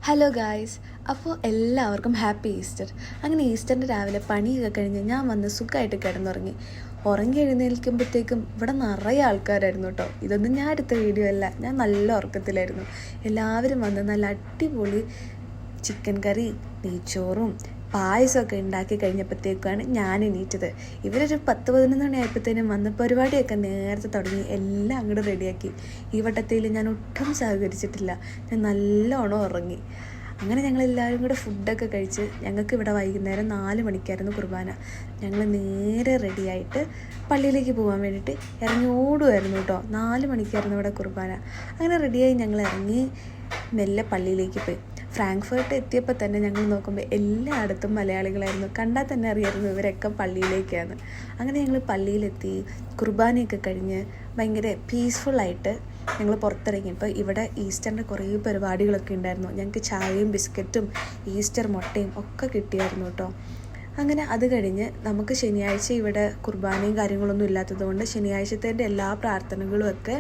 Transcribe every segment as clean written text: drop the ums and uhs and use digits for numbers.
Hello guys, അപ്പോൾ എല്ലാവർക്കും happy Easter. അങ്ങനെ ഈസ്റ്ററിൻ്റെ രാവിലെ പണിയൊക്കെ കഴിഞ്ഞ് ഞാൻ വന്ന് സുഖമായിട്ട് കിടന്നുറങ്ങി. ഉറങ്ങി എഴുന്നേൽക്കുമ്പോഴത്തേക്കും ഇവിടെ നിറയെ ആൾക്കാരായിരുന്നു കേട്ടോ. ഇതൊന്നും ഞാൻ എടുത്ത വീഡിയോ അല്ല, ഞാൻ നല്ല ഉറക്കത്തിലായിരുന്നു. എല്ലാവരും വന്ന് നല്ല അടിപൊളി ചിക്കൻ കറി, നെയ്ച്ചോറും പായസമൊക്കെ ഉണ്ടാക്കി കഴിഞ്ഞപ്പോഴത്തേക്കാണ് ഞാൻ എണീറ്റത്. ഇവരൊരു 10-11 മണിയായപ്പോഴത്തേനും വന്ന് പരിപാടിയൊക്കെ നേരത്തെ തുടങ്ങി, എല്ലാം അങ്ങോട്ട് റെഡിയാക്കി. ഈ വട്ടത്തിൽ ഞാൻ ഒട്ടും സഹകരിച്ചിട്ടില്ല, ഞാൻ നല്ലോണം ഉറങ്ങി. അങ്ങനെ ഞങ്ങളെല്ലാവരും കൂടെ ഫുഡൊക്കെ കഴിച്ച് ഞങ്ങൾക്ക് ഇവിടെ വൈകുന്നേരം 4 മണിക്കായിരുന്നു കുർബാന. ഞങ്ങൾ നേരെ റെഡിയായിട്ട് പള്ളിയിലേക്ക് പോകാൻ വേണ്ടിയിട്ട് ഇറങ്ങി ഓടുമായിരുന്നു കേട്ടോ. 4 മണിക്കായിരുന്നു ഇവിടെ കുർബാന. അങ്ങനെ റെഡിയായി ഞങ്ങൾ ഇറങ്ങി മെല്ലെ പള്ളിയിലേക്ക് പോയി. ഫ്രാങ്ക്ഫർട്ട് എത്തിയപ്പോൾ തന്നെ ഞങ്ങൾ നോക്കുമ്പോൾ എല്ലായിടത്തും മലയാളികളായിരുന്നു. കണ്ടാൽ തന്നെ അറിയായിരുന്നു ഇവരൊക്കെ പള്ളിയിലേക്കാണ്. അങ്ങനെ ഞങ്ങൾ പള്ളിയിലെത്തി കുർബാനയൊക്കെ കഴിഞ്ഞ് ഭയങ്കര പീസ്ഫുള്ളായിട്ട് ഞങ്ങൾ പുറത്തിറങ്ങിയപ്പോൾ ഇവിടെ ഈസ്റ്ററിൻ്റെ കുറേ പരിപാടികളൊക്കെ ഉണ്ടായിരുന്നു. ഞങ്ങൾക്ക് ചായയും ബിസ്ക്കറ്റും ഈസ്റ്റർ മുട്ടയും ഒക്കെ കിട്ടിയായിരുന്നു കേട്ടോ. അങ്ങനെ അത് കഴിഞ്ഞ് നമുക്ക് ശനിയാഴ്ച ഇവിടെ കുർബാനയും കാര്യങ്ങളൊന്നും ഇല്ലാത്തതുകൊണ്ട് ശനിയാഴ്ചത്തേൻ്റെ എല്ലാ പ്രാർത്ഥനകളും ഒക്കെ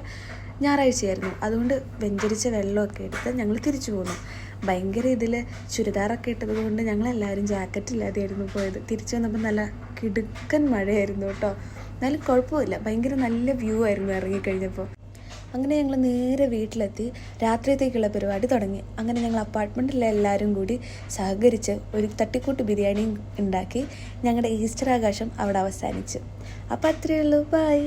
ഞായറാഴ്ചയായിരുന്നു. അതുകൊണ്ട് വെഞ്ചരിച്ച വെള്ളമൊക്കെ എടുത്ത് ഞങ്ങൾ തിരിച്ചു പോന്നു. ഭയങ്കര ഇതിൽ ചുരിദാറൊക്കെ ഇട്ടതുകൊണ്ട് ഞങ്ങളെല്ലാവരും ജാക്കറ്റില്ലാതെയായിരുന്നു പോയത്. തിരിച്ചു വന്നപ്പോൾ നല്ല കിടുക്കൻ മഴയായിരുന്നു കേട്ടോ. എന്നാലും കുഴപ്പമില്ല, ഭയങ്കര നല്ല വ്യൂ ആയിരുന്നു ഇറങ്ങിക്കഴിഞ്ഞപ്പോൾ. അങ്ങനെ ഞങ്ങൾ നേരെ വീട്ടിലെത്തി രാത്രിയത്തേക്കുള്ള പരിപാടി തുടങ്ങി. അങ്ങനെ ഞങ്ങൾ അപ്പാർട്ട്മെൻറ്റിലെ എല്ലാവരും കൂടി സഹകരിച്ച് ഒരു തട്ടിക്കൂട്ട് ബിരിയാണിയും ഉണ്ടാക്കി ഞങ്ങളുടെ ഈസ്റ്റർ ആഘോഷം അവിടെ അവസാനിച്ചു. അപ്പോൾ അത്രയേ ഉള്ളൂ, ബൈ.